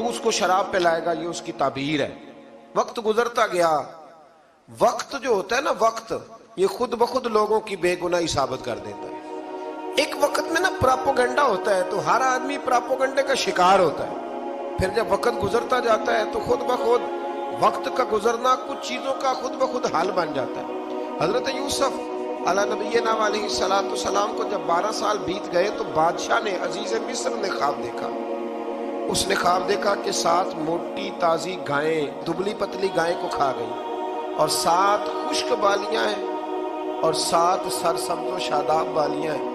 تو اس کو شراب پلائے گا، یہ اس کی تعبیر ہے۔ وقت گزرتا گیا، وقت جو ہوتا ہے نا، وقت یہ خود بخود لوگوں کی بے گناہی ثابت کر دیتا ہے۔ ایک وقت میں نا پراپوگنڈا ہوتا ہے تو ہر آدمی پراپوگنڈے کا شکار ہوتا ہے، پھر جب وقت گزرتا جاتا ہے تو خود بخود وقت کا گزرنا کچھ چیزوں کا خود بخود حل بن جاتا ہے۔ حضرت یوسف علیہ نبینا علیہ السلام کو جب 12 سال بیت گئے تو بادشاہ نے، عزیز مصر نے خواب دیکھا۔ اس نے خواب دیکھا کہ 7 موٹی تازی گائیں دبلی پتلی گائیں کو کھا گئی، اور 7 خشک بالیاں ہیں اور 7 سرسبز و شاداب بالیاں ہیں۔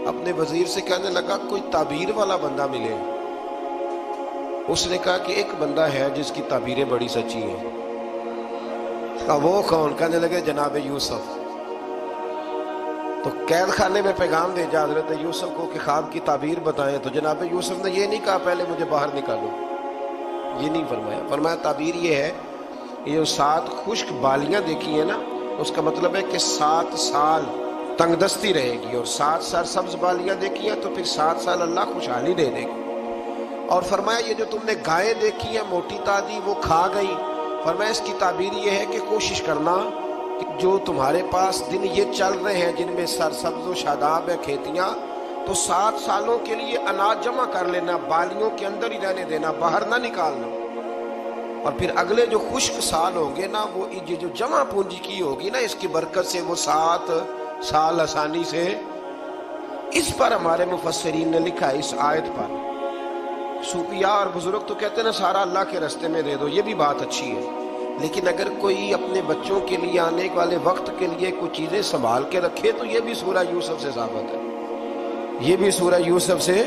اپنے وزیر سے کہنے لگا کوئی تعبیر والا بندہ ملے۔ اس نے کہا کہ ایک بندہ ہے جس کی تعبیریں بڑی سچی ہیں۔ کہا وہ کون؟ کہنے لگے جناب یوسف۔ تو قید خانے میں پیغام بھیجا حضرت یوسف کو کہ خواب کی تعبیر بتائیں، تو جناب یوسف نے یہ نہیں کہا پہلے مجھے باہر نکالو، یہ نہیں فرمایا۔ فرمایا تعبیر یہ ہے، یہ 7 خشک بالیاں دیکھی ہیں نا، اس کا مطلب ہے کہ 7 سال تنگ دستی رہے گی، اور 7 سرسبز بالیاں دیکھی ہیں تو پھر 7 سال اللہ خوشحالی دے دے گی۔ اور فرمایا یہ جو تم نے گائیں دیکھی ہیں موٹی تازی وہ کھا گئی، فرمایا اس کی تعبیر یہ ہے کہ کوشش کرنا کہ جو تمہارے پاس دن یہ چل رہے ہیں جن میں سرسبز و شاداب ہے کھیتیاں، تو 7 سالوں کے لیے اناج جمع کر لینا، بالیوں کے اندر ہی رہنے دینا، باہر نہ نکالنا، اور پھر اگلے جو خشک سال ہوں گے نا، وہ یہ جو جمع پونجی کی ہوگی نا، اس کی برکت سے وہ 7 سال آسانی سے۔ اس پر ہمارے مفسرین نے لکھا ہے، اس آیت پر صوفیاء اور بزرگ تو کہتے ہیں نا سارا اللہ کے راستے میں دے دو، یہ بھی بات اچھی ہے، لیکن اگر کوئی اپنے بچوں کے لیے آنے والے وقت کے لیے کوئی چیزیں سنبھال کے رکھے تو یہ بھی سورہ یوسف سے ثابت ہے، یہ بھی سورہ یوسف سے،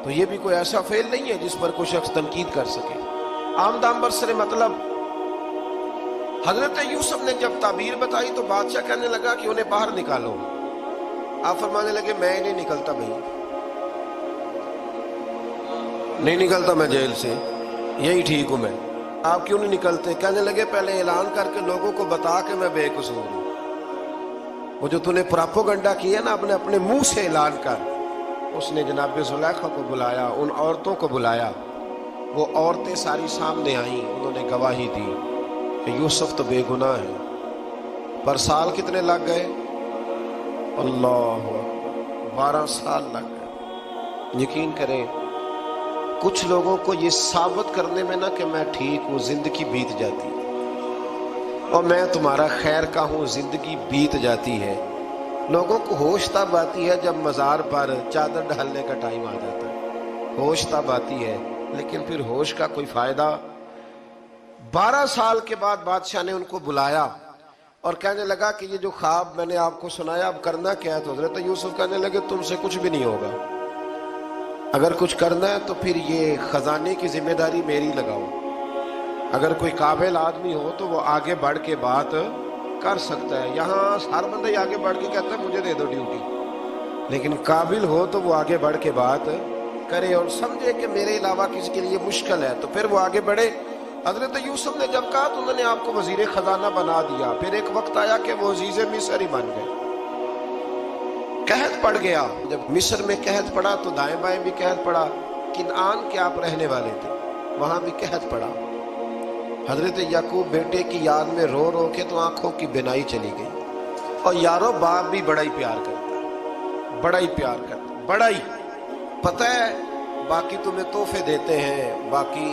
تو یہ بھی کوئی ایسا فعل نہیں ہے جس پر کوئی شخص تنقید کر سکے۔ آمدام برسر مطلب حضرت یوسف نے جب تعبیر بتائی تو بادشاہ کہنے لگا کہ انہیں باہر نکالو۔ آپ فرمانے لگے میں نہیں نکلتا بھائی، نہیں نکلتا میں جیل سے، یہی ٹھیک ہوں میں۔ آپ کیوں نہیں نکلتے؟ کہنے لگے پہلے اعلان کر کے لوگوں کو بتا کہ میں بے قصور ہوں۔ وہ جو تو نے پراپوگنڈا کیا نا اپنے منہ سے اعلان کر۔ اس نے جناب زلیخا کو بلایا، ان عورتوں کو بلایا، وہ عورتیں ساری سامنے آئیں، انہوں نے گواہی دی کہ یوسف تو بے گناہ ہے۔ پر سال کتنے لگ گئے؟ اللہ 12 سال لگ گئے۔ یقین کریں کچھ لوگوں کو یہ ثابت کرنے میں نا کہ میں ٹھیک ہوں زندگی بیت جاتی ہے، اور میں تمہارا خیر کا ہوں زندگی بیت جاتی ہے۔ لوگوں کو ہوش تب آتی ہے جب مزار پر چادر ڈالنے کا ٹائم آ جاتا ہے، ہوش تب آتی ہے، لیکن پھر ہوش کا کوئی فائدہ۔ 12 سال کے بعد بادشاہ نے ان کو بلایا اور کہنے لگا کہ یہ جو خواب میں نے آپ کو سنایا اب کرنا کیا ہے؟ تو حضرت یوسف کہنے لگے تم سے کچھ بھی نہیں ہوگا، اگر کچھ کرنا ہے تو پھر یہ خزانے کی ذمہ داری میری لگاؤ، اگر کوئی قابل آدمی ہو تو وہ آگے بڑھ کے بات کر سکتا ہے۔ یہاں ہر بندہ ہی آگے بڑھ کے کہتا ہے مجھے دے دو ڈیوٹی، لیکن قابل ہو تو وہ آگے بڑھ کے بات کرے اور سمجھے کہ میرے علاوہ کسی کے لیے مشکل ہے، تو پھر وہ آگے بڑھے۔ حضرت یوسف نے جب کہا تو انہوں نے آپ کو وزیر خزانہ بنا دیا۔ پھر ایک وقت آیا کہ وہ عزیز مصر ہی بن گئے، قحط پڑ گیا۔ جب مصر میں قحط پڑا تو دائیں بائیں بھی قحط پڑا، کنعان کے آپ رہنے والے تھے، وہاں بھی قحط پڑا۔ حضرت یعقوب بیٹے کی یاد میں رو رو کے تو آنکھوں کی بینائی چلی گئی۔ اور یارو باپ بھی بڑا ہی پیار کرتا ہے، بڑا ہی پیار کرتا ہے، بڑا ہی، پتہ ہے باقی تمہیں تحفے دیتے ہیں، باقی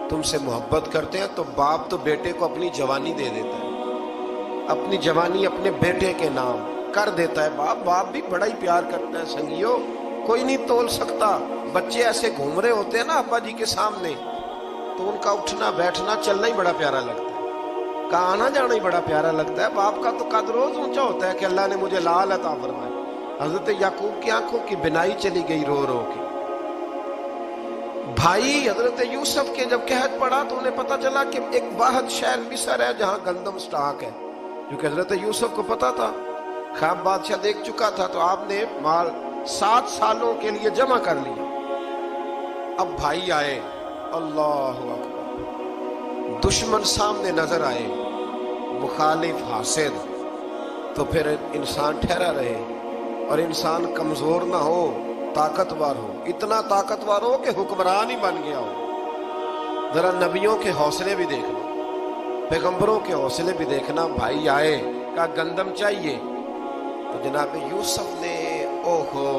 تم سے محبت کرتے ہیں، تو باپ تو بیٹے کو اپنی جوانی دے دیتا ہے، اپنی جوانی اپنے بیٹے کے نام کر دیتا ہے۔ باپ بھی بڑا ہی پیار کرتا ہے سنگیو، کوئی نہیں تول سکتا۔ بچے ایسے گھوم رہے ہوتے ہیں نا ابا جی کے سامنے، تو ان کا اٹھنا بیٹھنا چلنا ہی بڑا پیارا لگتا ہے، کا آنا جانا ہی بڑا پیارا لگتا ہے۔ باپ کا تو قد روز اونچا ہوتا ہے کہ اللہ نے مجھے لال عطا فرمائے۔ حضرت یعقوب کی آنکھوں کی بینائی چلی گئی رو رو کے۔ بھائی حضرت یوسف کے جب قحط پڑا تو انہیں پتا چلا کہ ایک واحد شہر مصر ہے جہاں گندم سٹاک ہے، جو کہ حضرت یوسف کو پتا تھا، خواب بادشاہ دیکھ چکا تھا، تو آپ نے مال 7 سالوں کے لیے جمع کر لیا۔ اب بھائی آئے، اللہ اکبر، دشمن سامنے نظر آئے، مخالف حاسد، تو پھر انسان ٹھہرا رہے اور انسان کمزور نہ ہو، طاقتور ہو، اتنا طاقتور ہو کہ حکمران ہی بن گیا ہو۔ ذرا نبیوں کے حوصلے بھی دیکھنا، پیغمبروں کے حوصلے بھی دیکھنا. بھائی آئے، کہا گندم چاہیے، تو جناب یوسف نے اوہو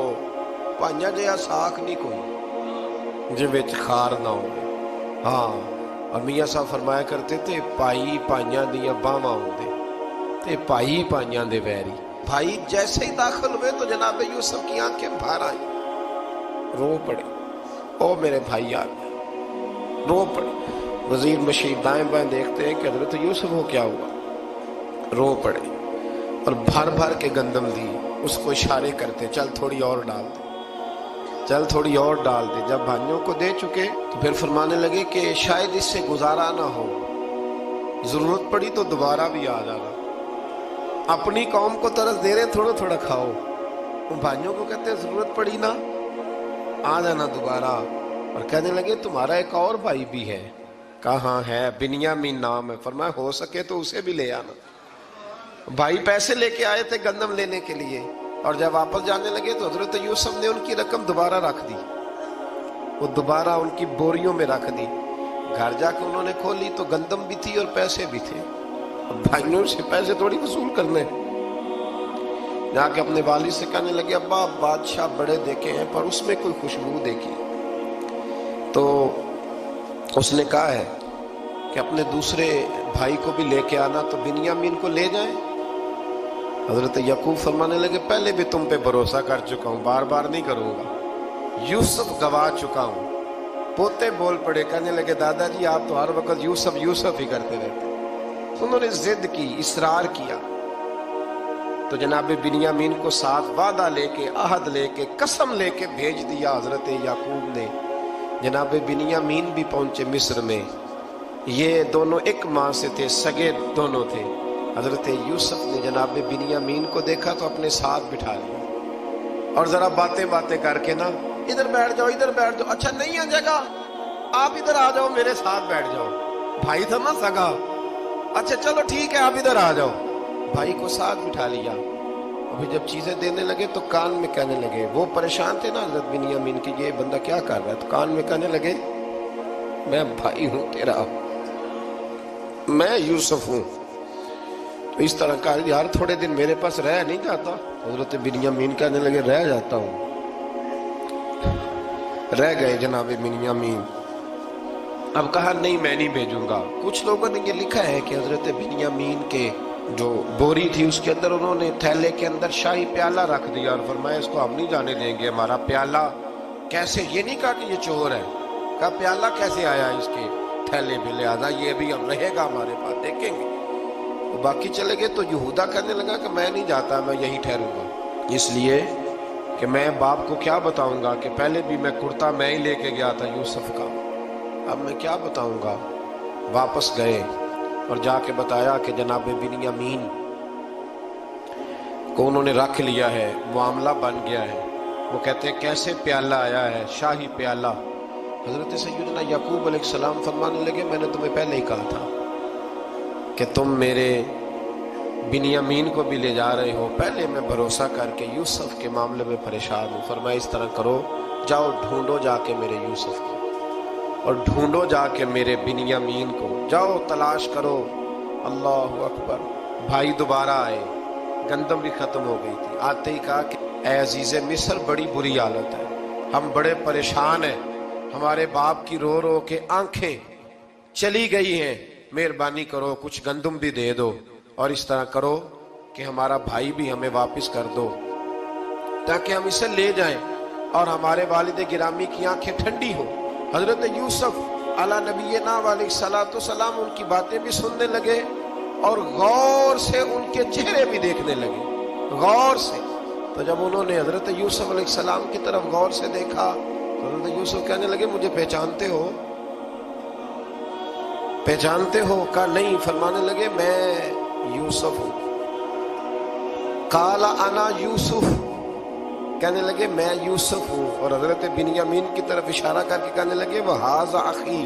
پانیا جہا ساکھ نہیں کوئی جے وچ خار نہ ہو. ہاں، اور میاں صاحب فرمایا کرتے تھے پائی پائیاں دیاں باواں ہوندے تے پائی پائیاں دے ویری. بھائی جیسے ہی داخل ہوئے تو جناب یوسف کی آنکھیں باہر آئیں، رو پڑے. او میرے بھائی آ گئے، رو پڑے. وزیر مشیر دائیں بائیں دیکھتے ہیں کہ حضرت یوسف کو کیا ہوا، رو پڑے اور بھر بھر کے گندم دی. اس کو اشارے کرتے چل تھوڑی اور ڈال دے، چل تھوڑی اور ڈال دے. جب بھائیوں کو دے چکے تو پھر فرمانے لگے کہ شاید اس سے گزارا نہ ہو، ضرورت پڑی تو دوبارہ بھی آ جانا. اپنی قوم کو طرز دے رہے تھوڑا تھوڑا کھاؤ، ان بھائیوں کو کہتے ہیں ضرورت پڑی نا آ جانا دوبارہ. اور کہنے لگے تمہارا ایک اور بھائی بھی ہے. کہاں ہے؟ بنیامین نام ہے. فرمایا ہو سکے تو اسے بھی لے آنا. بھائی پیسے لے کے آئے تھے گندم لینے کے لیے، اور جب واپس جانے لگے تو حضرت یوسف نے ان کی رقم دوبارہ رکھ دی، وہ دوبارہ ان کی بوریوں میں رکھ دی. گھر جا کے انہوں نے کھولی تو گندم بھی تھی اور پیسے بھی تھے. بھائیوں سے پیسے تھوڑی وصول کرنے. جا کے اپنے والد سے کہنے لگے ابا بادشاہ بڑے دیکھے ہیں پر اس میں کوئی خوشبو دیکھی. تو اس نے کہا ہے کہ اپنے دوسرے بھائی کو بھی لے کے آنا، تو بنیامین کو لے جائیں. حضرت یعقوب فرمانے لگے پہلے بھی تم پہ بھروسہ کر چکا ہوں، بار بار نہیں کروں گا. یوسف گوا چکا ہوں. پوتے بول پڑے، کہنے لگے دادا جی آپ تو ہر وقت یوسف یوسف ہی کرتے رہتے. انہوں نے ضد کی، اصرار کیا، تو جناب بنیامین کو ساتھ وعدہ لے کے، عہد لے کے، قسم لے کے بھیج دیا حضرت یعقوب نے. جناب بنیامین بھی پہنچے مصر میں. یہ دونوں ایک ماں سے تھے، سگے دونوں تھے. حضرت یوسف نے جناب بنیامین کو دیکھا تو اپنے ساتھ بٹھا لیا اور ذرا باتیں کر کے نا ادھر بیٹھ جاؤ، ادھر بیٹھ جاؤ. اچھا نہیں ہے جگہ، آپ ادھر آ جاؤ میرے ساتھ بیٹھ جاؤ. بھائی تھا نا سگا، اچھا چلو ٹھیک ہے آپ ادھر آ جاؤ. بھائی کو ساتھ بٹھا لیا. ابھی جب چیزیں دینے لگے تو کان میں کہنے لگے، وہ پریشان تھے نا حضرت بنیامین کی یہ بندہ کیا کر رہا ہے، تو کان میں کہنے لگے میں بھائی ہوں تیرا، میں یوسف ہوں. تو اس طرح کہا یار تھوڑے دن میرے پاس رہ نہیں جاتا. حضرت بنیامین کہنے لگے رہ جاتا ہوں. رہ گئے جناب بنیامین. اب کہا نہیں میں نہیں بھیجوں گا. کچھ لوگوں نے یہ لکھا ہے کہ حضرت بنیامین کے جو بوری تھی اس کے اندر انہوں نے تھیلے کے اندر شاہی پیالہ رکھ دیا اور فرمایا اس کو ہم نہیں جانے دیں گے. ہمارا پیالہ کیسے، یہ نہیں کہا کہ یہ چور ہے، کہا پیالہ کیسے آیا اس کے تھیلے میں، لہذا یہ بھی اب رہے گا ہمارے پاس، دیکھیں گے. باقی چلے گئے تو یہودا کہنے لگا کہ میں نہیں جاتا، میں یہی ٹھہروں گا، اس لیے کہ میں باپ کو کیا بتاؤں گا کہ پہلے بھی میں کرتا میں ہی لے کے گیا تھا یوسف کا، اب میں کیا بتاؤں گا. واپس گئے اور جا کے بتایا کہ جناب بنیامین کو انہوں نے رکھ لیا ہے، معاملہ بن گیا ہے. وہ کہتے ہیں کیسے پیالہ آیا ہے، شاہی پیالہ. حضرت سیدنا یعقوب علیہ السلام فرمانے لگے میں نے تمہیں پہلے ہی کہا تھا کہ تم میرے بنیامین کو بھی لے جا رہے ہو. پہلے میں بھروسہ کر کے یوسف کے معاملے میں پریشان ہوں. فرمایا اس طرح کرو، جاؤ ڈھونڈو جا کے میرے یوسف کو اور ڈھونڈو جا کے میرے بنیامین کو، جاؤ تلاش کرو. اللہ اکبر. بھائی دوبارہ آئے، گندم بھی ختم ہو گئی تھی. آتے ہی کہا کہ اے عزیز مصر بڑی بری حالت ہے، ہم بڑے پریشان ہیں، ہمارے باپ کی رو رو کے آنکھیں چلی گئی ہیں، مہربانی کرو کچھ گندم بھی دے دو اور اس طرح کرو کہ ہمارا بھائی بھی ہمیں واپس کر دو تاکہ ہم اسے لے جائیں اور ہمارے والد گرامی کی آنکھیں ٹھنڈی ہو. حضرت یوسف علی نبینا علیہ الصلوۃ والسلام ان کی باتیں بھی سننے لگے اور غور سے ان کے چہرے بھی دیکھنے لگے، غور سے. تو جب انہوں نے حضرت یوسف علیہ السلام کی طرف غور سے دیکھا تو حضرت یوسف کہنے لگے مجھے پہچانتے ہو، پہچانتے ہو؟ کہا نہیں. فرمانے لگے میں یوسف ہوں. قال انا یوسف، کہنے لگے میں یوسف ہوں. اور حضرت بنیامین کی طرف اشارہ کر کے کہنے لگے وہذا اخی،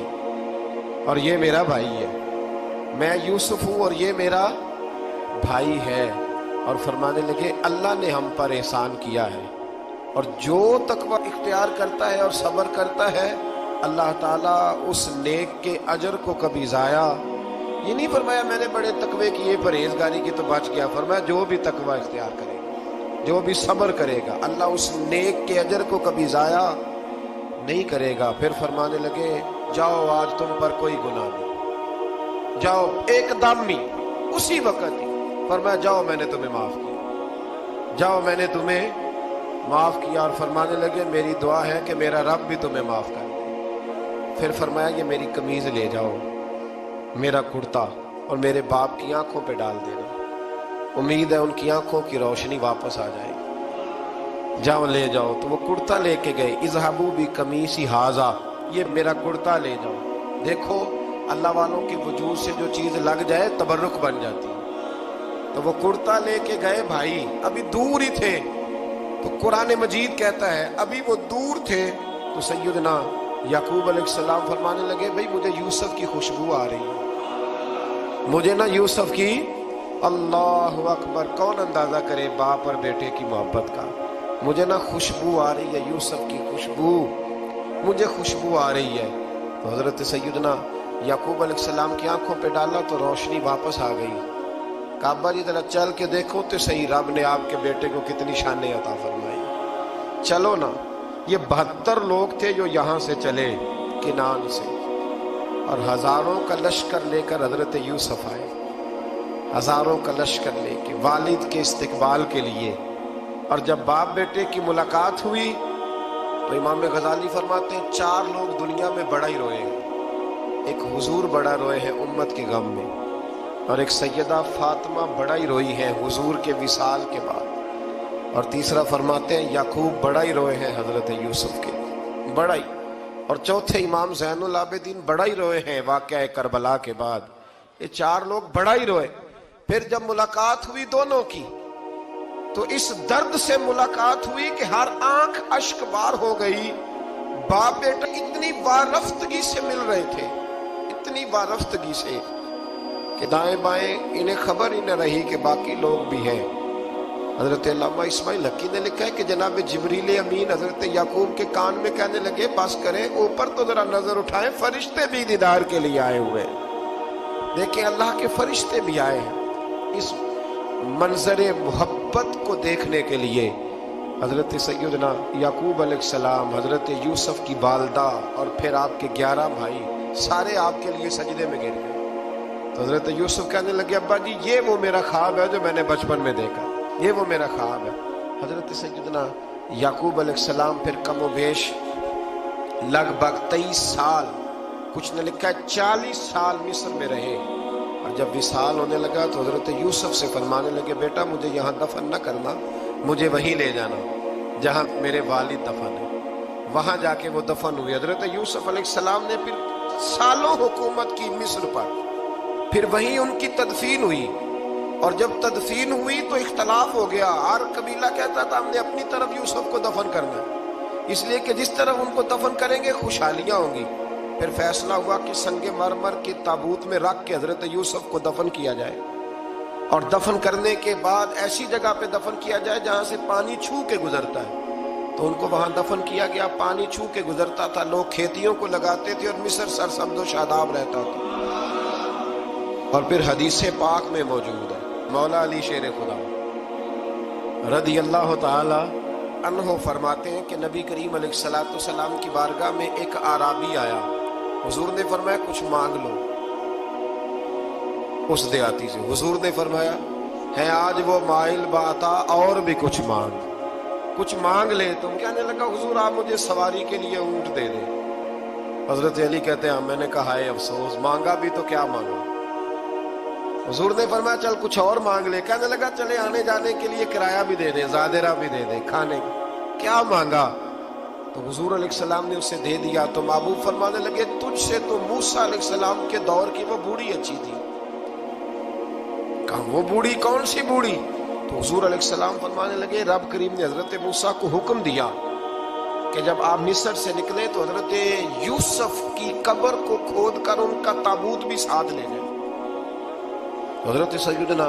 اور یہ میرا بھائی ہے. میں یوسف ہوں اور یہ میرا بھائی ہے. اور فرمانے لگے اللہ نے ہم پر احسان کیا ہے، اور جو تقوی اختیار کرتا ہے اور صبر کرتا ہے اللہ تعالیٰ اس نیک کے اجر کو کبھی ضائع یہ نہیں فرمایا میں نے بڑے تقوی کیے پرہیزگاری کی تو بچ گیا، فرمایا جو بھی تقوی اختیار کرے گا، جو بھی صبر کرے گا، اللہ اس نیک کے اجر کو کبھی ضائع نہیں کرے گا۔ پھر فرمانے لگے جاؤ آج تم پر کوئی گناہ نہیں، جاؤ ایک دم ہی اسی وقت ہی فرمایا جاؤ میں نے تمہیں معاف کیا، جاؤ میں نے تمہیں معاف کیا۔ اور فرمانے لگے میری دعا ہے کہ میرا رب بھی تمہیں معاف کر دے۔ پھر فرمایا یہ میری قمیض لے جاؤ، میرا کرتا، اور میرے باپ کی آنکھوں پہ ڈال دینا، امید ہے ان کی آنکھوں کی روشنی واپس آ جائے گی، جاؤ لے جاؤ۔ تو وہ کرتا لے کے گئے، اذهبوا بقمیصی ھذا، یہ میرا کرتا لے جاؤ۔ دیکھو اللہ والوں کے وجود سے جو چیز لگ جائے تبرک بن جاتی ہے۔ تو وہ کرتا لے کے گئے، بھائی ابھی دور ہی تھے، تو قرآن مجید کہتا ہے ابھی وہ دور تھے تو سیدنا یعقوب علیہ السلام فرمانے لگے بھئی مجھے یوسف کی خوشبو آ رہی ہے، مجھے نا یوسف کی، اللہ اکبر، کون اندازہ کرے باپ اور بیٹے کی محبت کا، مجھے نا خوشبو آ رہی ہے، یوسف کی خوشبو، مجھے خوشبو آ رہی ہے۔ تو حضرت سیدنا یعقوب علیہ السلام کی آنکھوں پہ ڈالا تو روشنی واپس آ گئی۔ کعبہ جی ذرا چل کے دیکھو تو صحیح رب نے آپ کے بیٹے کو کتنی شانیں عطا فرمائی۔ چلو نا، یہ 72 لوگ تھے جو یہاں سے چلے کنعان سے، اور ہزاروں کا لشکر لے کر حضرت یوسف آئے، ہزاروں کا لشکر لے کے والد کے استقبال کے لیے۔ اور جب باپ بیٹے کی ملاقات ہوئی تو امام غزالی فرماتے ہیں 4 لوگ دنیا میں بڑا ہی روئے ہیں، ایک حضور بڑا روئے ہیں امت کے غم میں، اور ایک سیدہ فاطمہ بڑا ہی روئی ہے حضور کے وصال کے بعد، اور تیسرا فرماتے ہیں یعقوب بڑا ہی روئے ہیں حضرت یوسف کے، بڑا ہی، اور چوتھے امام زین العابدین بڑا ہی روئے ہیں واقعہ کربلا کے بعد۔ یہ 4 لوگ بڑا ہی روئے۔ پھر جب ملاقات ہوئی دونوں کی تو اس درد سے ملاقات ہوئی کہ ہر آنکھ اشک بار ہو گئی۔ باپ بیٹا اتنی وارفتگی سے مل رہے تھے، اتنی وارفتگی سے کہ دائیں بائیں انہیں خبر ہی نہ رہی کہ باقی لوگ بھی ہیں۔ حضرت علامہ اسماعیل حقی نے لکھا ہے کہ جناب جبریل امین حضرت یعقوب کے کان میں کہنے لگے بس کریں، اوپر تو ذرا نظر اٹھائیں، فرشتے بھی دیدار کے لیے آئے ہوئے ہیں۔ دیکھیں اللہ کے فرشتے بھی آئے ہیں اس منظر محبت کو دیکھنے کے لیے۔ حضرت سیدنا یعقوب علیہ السلام، حضرت یوسف کی والدہ، اور پھر آپ کے 11 بھائی سارے آپ کے لیے سجدے میں گر گئے۔ تو حضرت یوسف کہنے لگے ابا جی یہ وہ میرا خواب ہے جو میں نے بچپن میں دیکھا، یہ وہ میرا خواب ہے۔ حضرت سیدنا یعقوب علیہ السلام پھر کم و بیش لگ بھگ 23 سال، کچھ نے لکھا ہے 40 سال مصر میں رہے، اور جب وصال ہونے لگا تو حضرت یوسف سے فرمانے لگے بیٹا مجھے یہاں دفن نہ کرنا، مجھے وہیں لے جانا جہاں میرے والد دفن ہے۔ وہاں جا کے وہ دفن ہوئے۔ حضرت یوسف علیہ السلام نے پھر سالوں حکومت کی مصر پر، پھر وہیں ان کی تدفین ہوئی، اور جب تدفین ہوئی تو اختلاف ہو گیا، ہر قبیلہ کہتا تھا ہم نے اپنی طرف یوسف کو دفن کرنا ہے، اس لیے کہ جس طرف ان کو دفن کریں گے خوشحالیاں ہوں گی۔ پھر فیصلہ ہوا کہ سنگ مرمر کے تابوت میں رکھ کے حضرت یوسف کو دفن کیا جائے، اور دفن کرنے کے بعد ایسی جگہ پہ دفن کیا جائے جہاں سے پانی چھو کے گزرتا ہے۔ تو ان کو وہاں دفن کیا گیا، پانی چھو کے گزرتا تھا، لوگ کھیتیوں کو لگاتے تھے، اور مصر سرسبز و شاداب رہتا تھا۔ اور پھر حدیث پاک میں موجود ہے، مولا علی شیر خدا رضی اللہ تعالی عنہ فرماتے ہیں کہ نبی کریم علیہ السلام کی بارگاہ میں ایک اعرابی آیا، حضور نے فرمایا کچھ مانگ لو اس دیہاتی سے۔ حضور نے فرمایا ہے آج وہ مائل باتا، اور بھی کچھ مانگ لے۔ تم کہنے لگا حضور آپ مجھے سواری کے لیے اونٹ دے دیں۔ حضرت علی کہتے ہیں میں نے کہا ہے افسوس، مانگا بھی تو کیا مانگا۔ حضور نے فرمایا چل کچھ اور مانگ لے۔ کہنے لگا چلے آنے جانے کے لیے کرایہ بھی دے دیں، زادرہ بھی دے دیں، کھانے کیا مانگا؟ تو حضور علیہ السلام نے اسے دے دیا۔ تو محبوب فرمانے لگے تجھ سے تو موسیٰ علیہ السلام کے دور کی وہ بوڑھی اچھی تھی۔ کہا وہ بوڑھی کون سی بوڑھی؟ تو حضور علیہ السلام فرمانے لگے رب کریم نے حضرت موسیٰ کو حکم دیا کہ جب آپ مصر سے نکلے تو حضرت یوسف کی قبر کو کھود کر ان کا تابوت بھی ساتھ لے جائے۔ حضرت سیدنا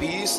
20